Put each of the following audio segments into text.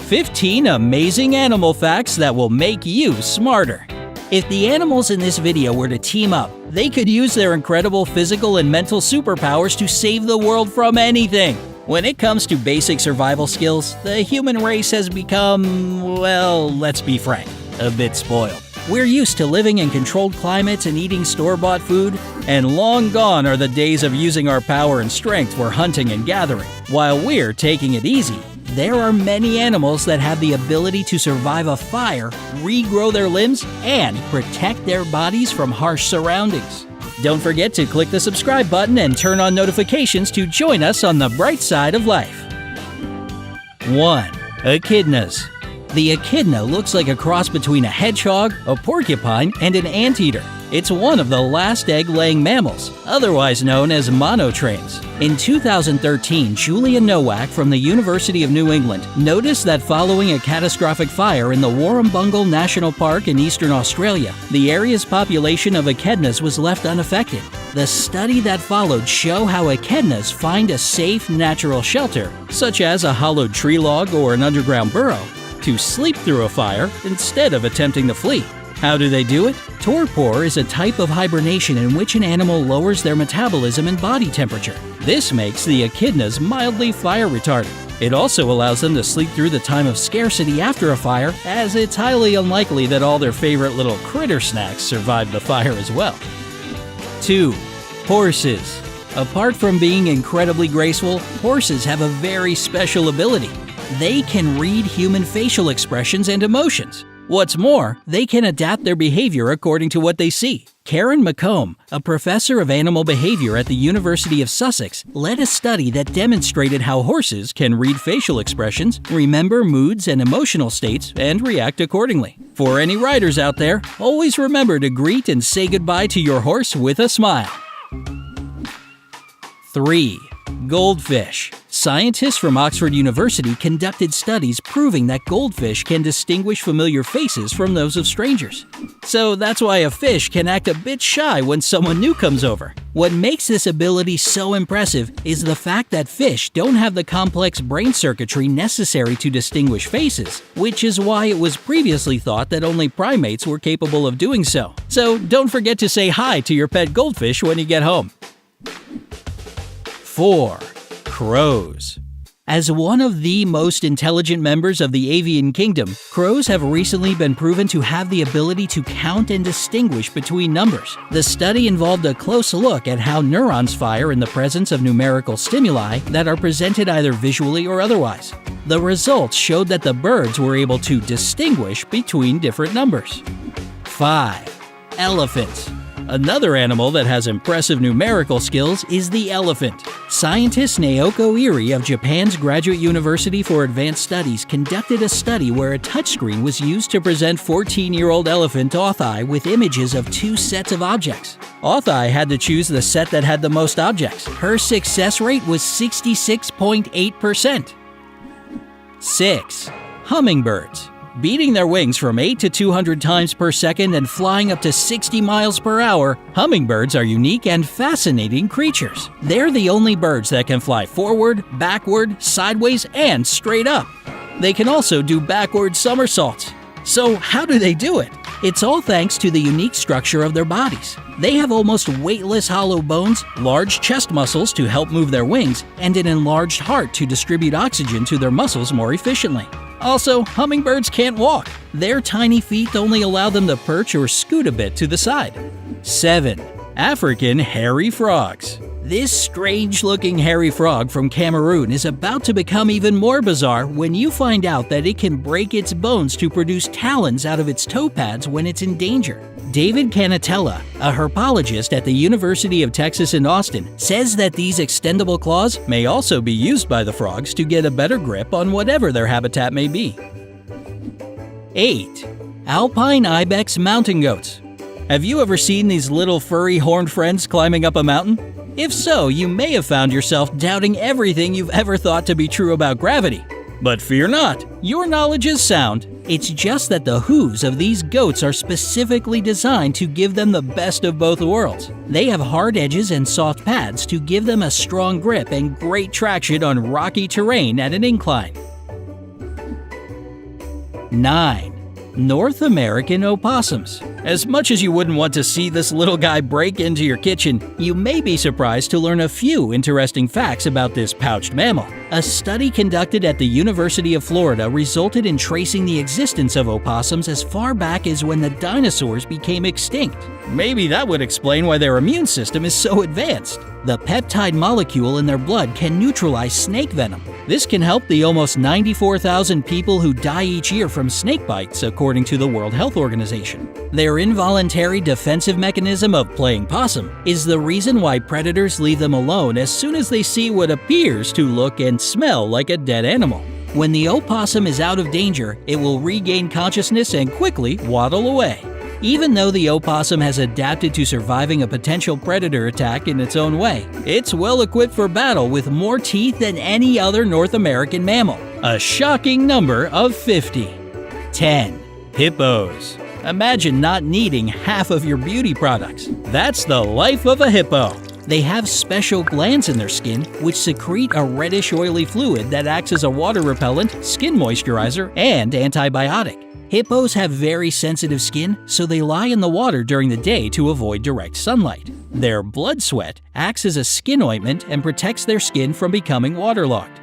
15 amazing animal facts that will make you smarter. If the animals in this video were to team up, they could use their incredible physical and mental superpowers to save the world from anything. When it comes to basic survival skills, the human race has become, well, let's be frank, a bit spoiled. We're used to living in controlled climates and eating store-bought food, and long gone are the days of using our power and strength for hunting and gathering. While we're taking it easy, there are many animals that have the ability to survive a fire, regrow their limbs, and protect their bodies from harsh surroundings. Don't forget to click the subscribe button and turn on notifications to join us on the bright side of life. 1. Echidnas. The echidna looks like a cross between a hedgehog, a porcupine, and an anteater. It's one of the last egg-laying mammals, otherwise known as monotrains. In 2013, Julia Nowak from the University of New England noticed that following a catastrophic fire in the Warrumbungle National Park in eastern Australia, the area's population of echidnas was left unaffected. The study that followed showed how echidnas find a safe, natural shelter, such as a hollowed tree log or an underground burrow, to sleep through a fire instead of attempting to flee. How do they do it? Torpor is a type of hibernation in which an animal lowers their metabolism and body temperature. This makes the echidnas mildly fire retardant. It also allows them to sleep through the time of scarcity after a fire, as it's highly unlikely that all their favorite little critter snacks survive the fire as well. 2. Horses. Apart from being incredibly graceful, horses have a very special ability. They can read human facial expressions and emotions. What's more, they can adapt their behavior according to what they see. Karen McComb, a professor of animal behavior at the University of Sussex, led a study that demonstrated how horses can read facial expressions, remember moods and emotional states, and react accordingly. For any riders out there, always remember to greet and say goodbye to your horse with a smile. 3. Goldfish. Scientists from Oxford University conducted studies proving that goldfish can distinguish familiar faces from those of strangers. So that's why a fish can act a bit shy when someone new comes over. What makes this ability so impressive is the fact that fish don't have the complex brain circuitry necessary to distinguish faces, which is why it was previously thought that only primates were capable of doing so. So don't forget to say hi to your pet goldfish when you get home. 4. Crows. As one of the most intelligent members of the avian kingdom, crows have recently been proven to have the ability to count and distinguish between numbers. The study involved a close look at how neurons fire in the presence of numerical stimuli that are presented either visually or otherwise. The results showed that the birds were able to distinguish between different numbers. 5. Elephants. Another animal that has impressive numerical skills is the elephant. Scientist Naoko Iri of Japan's Graduate University for Advanced Studies conducted a study where a touchscreen was used to present 14-year-old elephant Othai with images of 2 sets of objects. Othai had to choose the set that had the most objects. Her success rate was 66.8%. 6. Hummingbirds. Beating their wings from 8 to 200 times per second and flying up to 60 miles per hour, hummingbirds are unique and fascinating creatures. They're the only birds that can fly forward, backward, sideways, and straight up. They can also do backward somersaults. So how do they do it? It's all thanks to the unique structure of their bodies. They have almost weightless hollow bones, large chest muscles to help move their wings, and an enlarged heart to distribute oxygen to their muscles more efficiently. Also, hummingbirds can't walk. Their tiny feet only allow them to perch or scoot a bit to the side. 7. African hairy frogs. This strange-looking hairy frog from Cameroon is about to become even more bizarre when you find out that it can break its bones to produce talons out of its toe pads when it's in danger. David Canatella, a herpologist at the University of Texas in Austin, says that these extendable claws may also be used by the frogs to get a better grip on whatever their habitat may be. 8. Alpine Ibex mountain goats. Have you ever seen these little furry horned friends climbing up a mountain? If so, you may have found yourself doubting everything you've ever thought to be true about gravity. But fear not, your knowledge is sound. It's just that the hooves of these goats are specifically designed to give them the best of both worlds. They have hard edges and soft pads to give them a strong grip and great traction on rocky terrain at an incline. 9. North American opossums. As much as you wouldn't want to see this little guy break into your kitchen, you may be surprised to learn a few interesting facts about this pouched mammal. A study conducted at the University of Florida resulted in tracing the existence of opossums as far back as when the dinosaurs became extinct. Maybe that would explain why their immune system is so advanced. The peptide molecule in their blood can neutralize snake venom. This can help the almost 94,000 people who die each year from snake bites, according to the World Health Organization. Their involuntary defensive mechanism of playing possum is the reason why predators leave them alone as soon as they see what appears to look and smell like a dead animal. When the opossum is out of danger, it will regain consciousness and quickly waddle away. Even though the opossum has adapted to surviving a potential predator attack in its own way, it's well equipped for battle with more teeth than any other North American mammal. A shocking number of 50. 10. Hippos. Imagine not needing half of your beauty products. That's the life of a hippo. They have special glands in their skin which secrete a reddish oily fluid that acts as a water repellent, skin moisturizer, and antibiotic. Hippos have very sensitive skin, so they lie in the water during the day to avoid direct sunlight. Their blood sweat acts as a skin ointment and protects their skin from becoming waterlogged.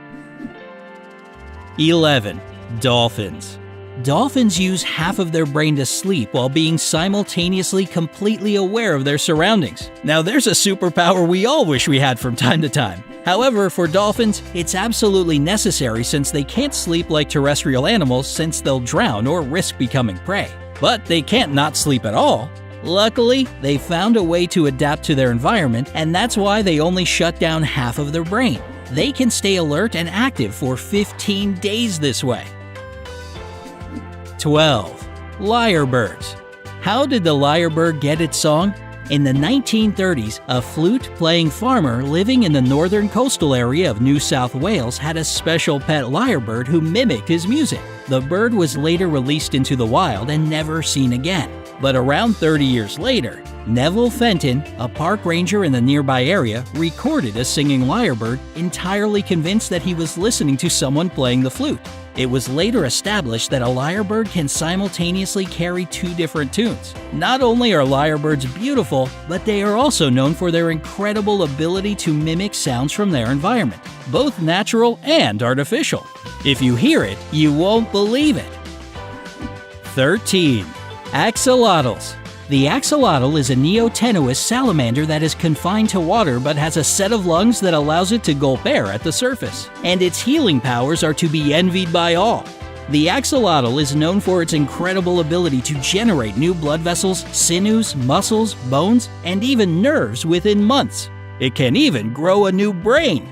11. Dolphins. Dolphins use half of their brain to sleep while being simultaneously completely aware of their surroundings. Now there's a superpower we all wish we had from time to time. However, for dolphins, it's absolutely necessary since they can't sleep like terrestrial animals since they'll drown or risk becoming prey. But they can't not sleep at all. Luckily, they found a way to adapt to their environment, and that's why they only shut down half of their brain. They can stay alert and active for 15 days this way. 12. Lyrebirds. How did the lyrebird get its song? In the 1930s, a flute-playing farmer living in the northern coastal area of New South Wales had a special pet lyrebird who mimicked his music. The bird was later released into the wild and never seen again. But around 30 years later, Neville Fenton, a park ranger in the nearby area, recorded a singing lyrebird, entirely convinced that he was listening to someone playing the flute. It was later established that a lyrebird can simultaneously carry two different tunes. Not only are lyrebirds beautiful, but they are also known for their incredible ability to mimic sounds from their environment, both natural and artificial. If you hear it, you won't believe it. 13. Axolotls. The axolotl is a neotenuous salamander that is confined to water but has a set of lungs that allows it to gulp air at the surface, and its healing powers are to be envied by all. The axolotl is known for its incredible ability to generate new blood vessels, sinews, muscles, bones, and even nerves within months. It can even grow a new brain.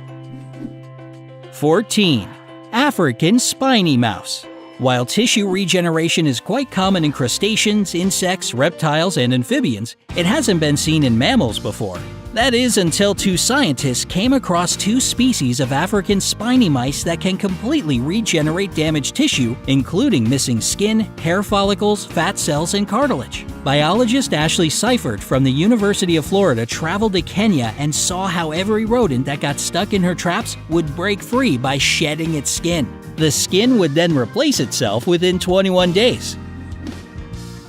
14. African spiny mouse. While tissue regeneration is quite common in crustaceans, insects, reptiles, and amphibians, it hasn't been seen in mammals before. That is until two scientists came across two species of African spiny mice that can completely regenerate damaged tissue, including missing skin, hair follicles, fat cells, and cartilage. Biologist Ashley Seifert from the University of Florida traveled to Kenya and saw how every rodent that got stuck in her traps would break free by shedding its skin. The skin would then replace itself within 21 days.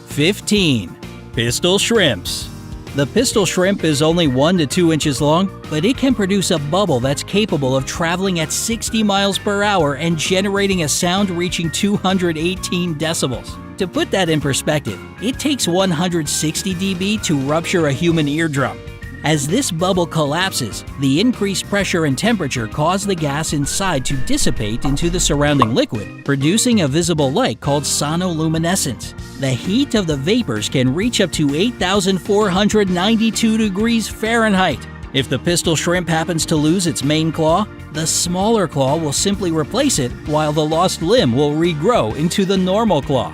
15. Pistol shrimps. The pistol shrimp is only 1 to 2 inches long, but it can produce a bubble that's capable of traveling at 60 miles per hour and generating a sound reaching 218 decibels. To put that in perspective, it takes 160 dB to rupture a human eardrum. As this bubble collapses, the increased pressure and temperature cause the gas inside to dissipate into the surrounding liquid, producing a visible light called sonoluminescence. The heat of the vapors can reach up to 8,492 degrees Fahrenheit. If the pistol shrimp happens to lose its main claw, the smaller claw will simply replace it, while the lost limb will regrow into the normal claw.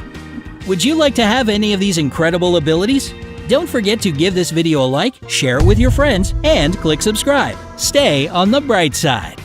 Would you like to have any of these incredible abilities? Don't forget to give this video a like, share it with your friends, and click subscribe. Stay on the bright side.